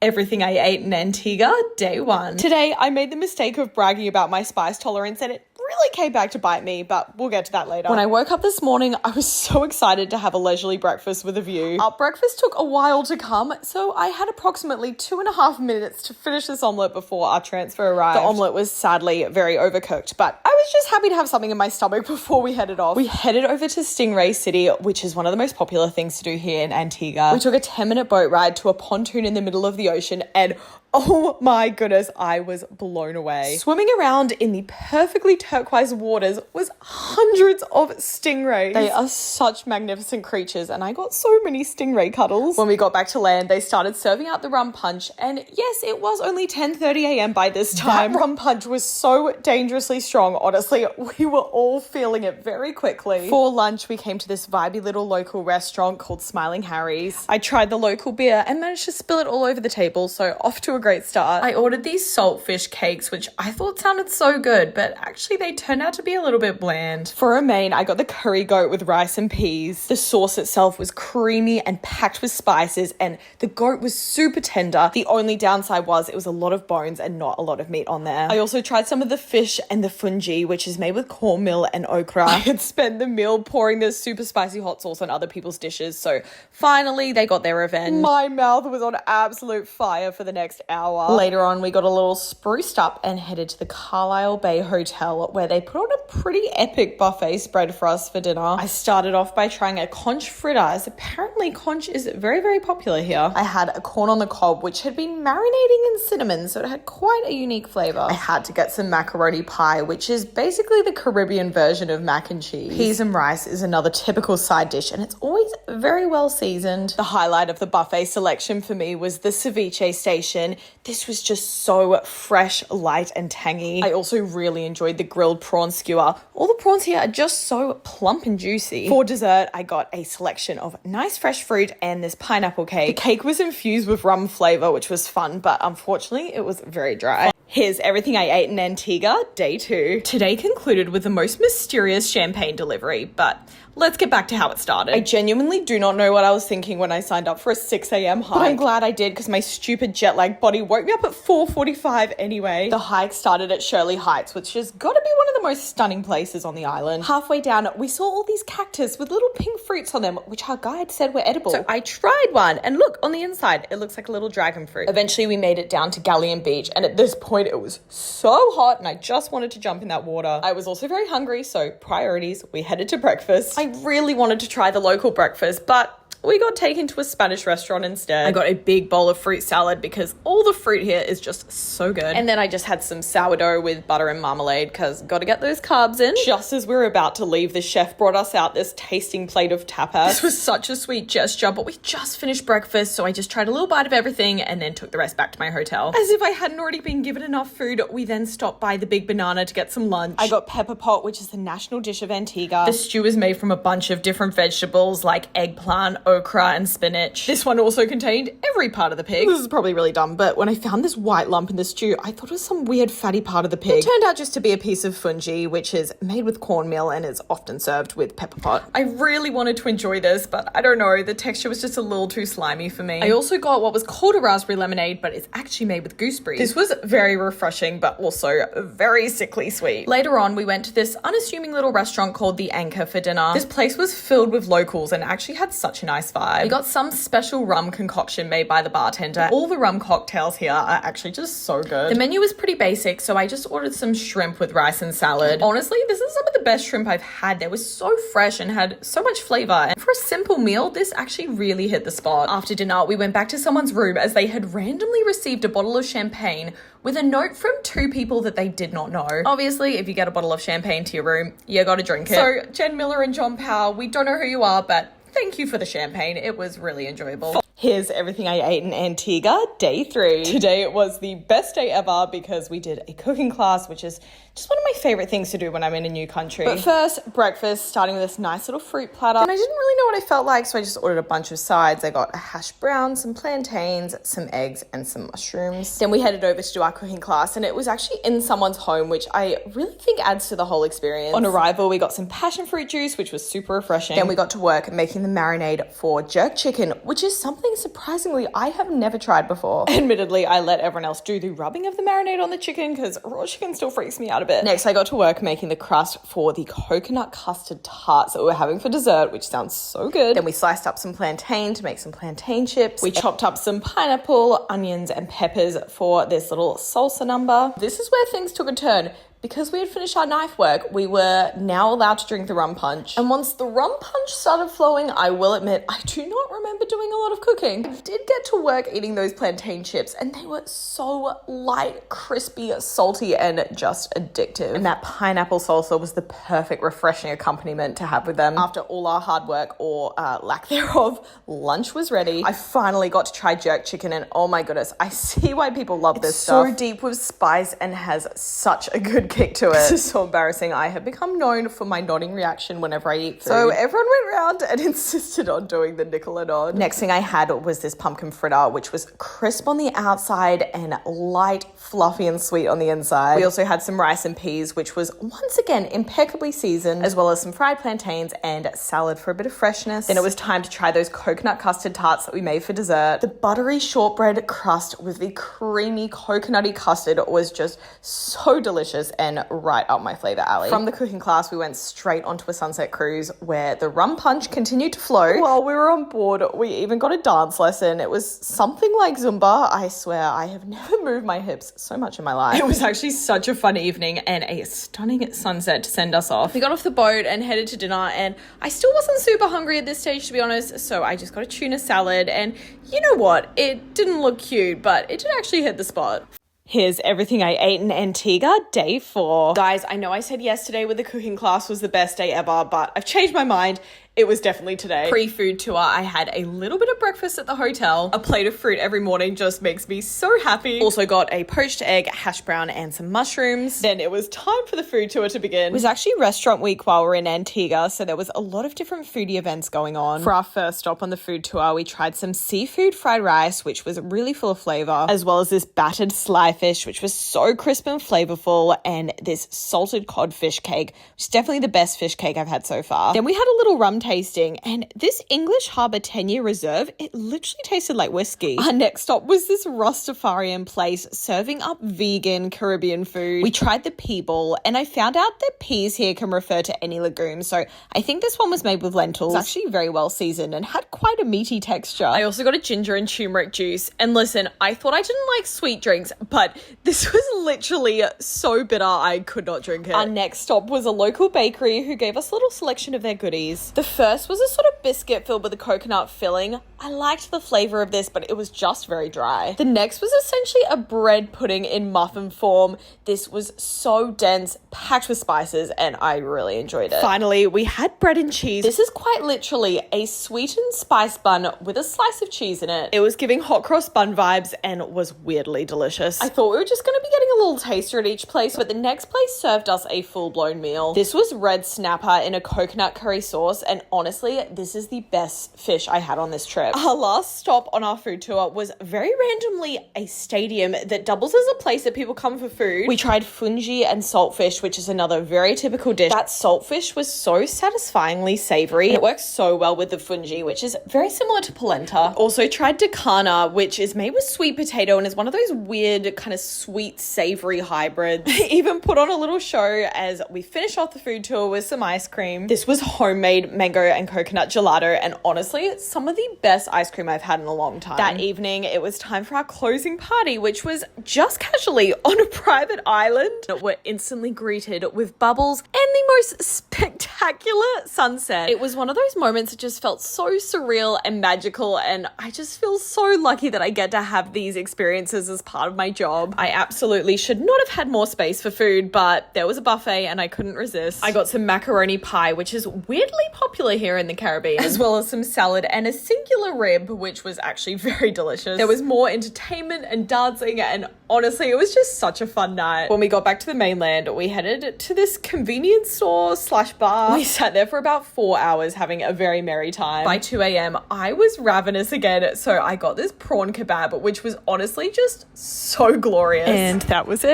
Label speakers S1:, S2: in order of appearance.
S1: Everything I ate in Antigua, day 1. Today, I made the mistake of bragging about my spice tolerance and it really came back to bite me, but we'll get to that later. When I woke up this morning, I was so excited to have a leisurely breakfast with a view. Our breakfast took a while to come, so I had approximately 2.5 minutes to finish this omelette before our transfer arrived. The omelette was sadly very overcooked, but I was just happy to have something in my stomach before we headed off. We headed over to Stingray City, which is one of the most popular things to do here in Antigua. We took a 10-minute boat ride to a pontoon in the middle of the ocean and oh my goodness, I was blown away. Swimming around in the perfectly turquoise waters was hundreds of stingrays. They are such magnificent creatures and I got so many stingray cuddles. When we got back to land, they started serving out the rum punch and yes, it was only 10:30 a.m. by this time. That rum punch was so dangerously strong, honestly. We were all feeling it very quickly. For lunch, we came to this vibey little local restaurant called Smiling Harry's. I tried the local beer and managed to spill it all over the table, so off to a great start. I ordered these saltfish cakes, which I thought sounded so good, but actually they turned out to be a little bit bland. For a main, I got the curry goat with rice and peas. The sauce itself was creamy and packed with spices, and the goat was super tender. The only downside was it was a lot of bones and not a lot of meat on there. I also tried some of the fish and the fungee, which is made with cornmeal and okra. I had spent the meal pouring this super spicy hot sauce on other people's dishes, so finally they got their revenge. My mouth was on absolute fire for the next hour. Later on, we got a little spruced up and headed to the Carlisle Bay Hotel where they put on a pretty epic buffet spread for us for dinner. I started off by trying a Conch fritters. Apparently, Conch is very, very popular here. I had a corn on the cob, which had been marinating in cinnamon, so it had quite a unique flavor. I had to get some macaroni pie, which is basically the Caribbean version of mac and cheese. Peas and rice is another typical side dish, and it's always very well seasoned. The highlight of the buffet selection for me was the ceviche station. This was just so fresh, light, and tangy. I also really enjoyed the grilled prawn skewer. All the prawns here are just so plump and juicy. For dessert, I got a selection of nice fresh fruit and this pineapple cake. The cake was infused with rum flavor, which was fun, but unfortunately, it was very dry. Here's everything I ate in Antigua, day 2. Today concluded with the most mysterious champagne delivery, but let's get back to how it started. I genuinely do not know what I was thinking when I signed up for a 6 a.m. hike. But I'm glad I did because my stupid jet lag body woke me up at 4:45 anyway. The hike started at Shirley Heights, which has got to be one of the most stunning places on the island. Halfway down, we saw all these cactus with little pink fruits on them, which our guide said were edible. So I tried one and look, on the inside, it looks like a little dragon fruit. Eventually, we made it down to Galleon Beach, and at this point, it was so hot and I just wanted to jump in that water. I was also very hungry, so priorities, we headed to breakfast. I really wanted to try the local breakfast, but we got taken to a Spanish restaurant instead. I got a big bowl of fruit salad because all the fruit here is just so good. And then I just had some sourdough with butter and marmalade because got to get those carbs in. Just as we were about to leave, the chef brought us out this tasting plate of tapas. This was such a sweet gesture, but we just finished breakfast, so I just tried a little bite of everything and then took the rest back to my hotel. As if I hadn't already been given enough food, we then stopped by the Big Banana to get some lunch. I got Pepperpot, which is the national dish of Antigua. The stew is made from a bunch of different vegetables like eggplant, okra, and spinach. This one also contained every part of the pig. This is probably really dumb, but when I found this white lump in the stew, I thought it was some weird fatty part of the pig. It turned out just to be a piece of fungee, which is made with cornmeal and is often served with pepperpot. I really wanted to enjoy this, but I don't know, the texture was just a little too slimy for me. I also got what was called a raspberry lemonade, but it's actually made with gooseberries. This was very refreshing, but also very sickly sweet. Later on, we went to this unassuming little restaurant called The Anchor for dinner. This place was filled with locals and actually had such a nice vibe. We got some special rum concoction made by the bartender. All the rum cocktails here are actually just so good. The menu was pretty basic, so I just ordered some shrimp with rice and salad. Honestly, this is some of the best shrimp I've had. They were so fresh and had so much flavor. And for a simple meal, this actually really hit the spot. After dinner, we went back to someone's room as they had randomly received a bottle of champagne with a note from 2 people that they did not know. Obviously, if you get a bottle of champagne to your room, you gotta drink it. So, Jen Miller and John Powell, we don't know who you are, but thank you for the champagne. It was really enjoyable. Here's everything I ate in Antigua, day 3. Today it was the best day ever because we did a cooking class, which is just one of my favorite things to do when I'm in a new country. But first, breakfast, starting with this nice little fruit platter. And I didn't really know what I felt like, so I just ordered a bunch of sides. I got a hash brown, some plantains, some eggs, and some mushrooms. Then we headed over to do our cooking class, and it was actually in someone's home, which I really think adds to the whole experience. On arrival, we got some passion fruit juice, which was super refreshing. Then we got to work making the marinade for jerk chicken, which is something something surprisingly I have never tried before. Admittedly, I let everyone else do the rubbing of the marinade on the chicken because raw chicken still freaks me out a bit. Next, I got to work making the crust for the coconut custard tarts that we were having for dessert, which sounds so good. Then we sliced up some plantain to make some plantain chips. We chopped up some pineapple, onions, and peppers for this little salsa number. This is where things took a turn. Because we had finished our knife work, we were now allowed to drink the rum punch. And once the rum punch started flowing, I will admit, I do not remember doing a lot of cooking. I did get to work eating those plantain chips, and they were so light, crispy, salty, and just addictive. And that pineapple salsa was the perfect refreshing accompaniment to have with them. After all our hard work, or lack thereof, lunch was ready. I finally got to try jerk chicken, and oh my goodness, I see why people love this stuff. It's so deep with spice and has such a good kick to it. This is so embarrassing. I have become known for my nodding reaction whenever I eat food. So everyone went round and insisted on doing the Nicole nod. Next thing I had was this pumpkin fritter, which was crisp on the outside and light, fluffy, and sweet on the inside. We also had some rice and peas, which was once again impeccably seasoned, as well as some fried plantains and salad for a bit of freshness. Then it was time to try those coconut custard tarts that we made for dessert. The buttery shortbread crust with the creamy coconutty custard was just so delicious and right up my flavor alley. From the cooking class, we went straight onto a sunset cruise where the rum punch continued to flow. While we were on board, we even got a dance lesson. It was something like Zumba. I swear, I have never moved my hips so much in my life. It was actually such a fun evening and a stunning sunset to send us off. We got off the boat and headed to dinner, and I still wasn't super hungry at this stage, to be honest, so I just got a tuna salad, and you know what? It didn't look cute, but it did actually hit the spot. Here's everything I ate in Antigua, day 4. Guys, I know I said yesterday with the cooking class was the best day ever, but I've changed my mind. It was definitely today. Pre-food tour, I had a little bit of breakfast at the hotel. A plate of fruit every morning just makes me so happy. Also got a poached egg, hash brown, and some mushrooms. Then it was time for the food tour to begin. It was actually restaurant week while we were in Antigua, so there was a lot of different foodie events going on. For our first stop on the food tour, we tried some seafood fried rice, which was really full of flavor, as well as this battered sly fish, which was so crisp and flavorful, and this salted cod fish cake, which is definitely the best fish cake I've had so far. Then we had a little rum tasting, and this English Harbour 10-year reserve, it literally tasted like whiskey. Our next stop was this Rastafarian place serving up vegan Caribbean food. We tried the pea ball, and I found out that peas here can refer to any legume, so I think this one was made with lentils. It's actually very well seasoned and had quite a meaty texture. I also got a ginger and turmeric juice, and listen, I thought I didn't like sweet drinks, but this was literally so bitter I could not drink it. Our next stop was a local bakery who gave us a little selection of their goodies. The first was a sort of biscuit filled with a coconut filling. I liked the flavor of this, but it was just very dry. The next was essentially a bread pudding in muffin form. This was so dense, packed with spices, and I really enjoyed it. Finally, we had bread and cheese. This is quite literally a sweetened spice bun with a slice of cheese in it. It was giving hot cross bun vibes and was weirdly delicious. I thought we were just going to be getting a little taster at each place, but the next place served us a full-blown meal. This was red snapper in a coconut curry sauce, and honestly, this is the best fish I had on this trip. Our last stop on our food tour was very randomly a stadium that doubles as a place that people come for food. We tried fungee and saltfish, which is another very typical dish. That saltfish was so satisfyingly savory, and it works so well with the fungee, which is very similar to polenta. Also tried Ducana, which is made with sweet potato and is one of those weird kind of sweet savory hybrids. Even put on a little show as we finish off the food tour with some ice cream. This was homemade mango and coconut gelato, and honestly, it's some of the best ice cream I've had in a long time. That evening, it was time for our closing party, which was just casually on a private island. We're instantly greeted with bubbles and the most spectacular sunset. It was one of those moments that just felt so surreal and magical, and I just feel so lucky that I get to have these experiences as part of my job. I absolutely should not have had more space for food, but there was a buffet and I couldn't resist. I got some macaroni pie, which is weirdly popular here in the Caribbean, as well as some salad and a singular rib, which was actually very delicious. There was more entertainment and dancing, and honestly, it was just such a fun night. When we got back to the mainland, we headed to this convenience store / bar. We sat there for about 4 hours having a very merry time. By 2 a.m, I was ravenous again, so I got this prawn kebab, which was honestly just so glorious. And that was it.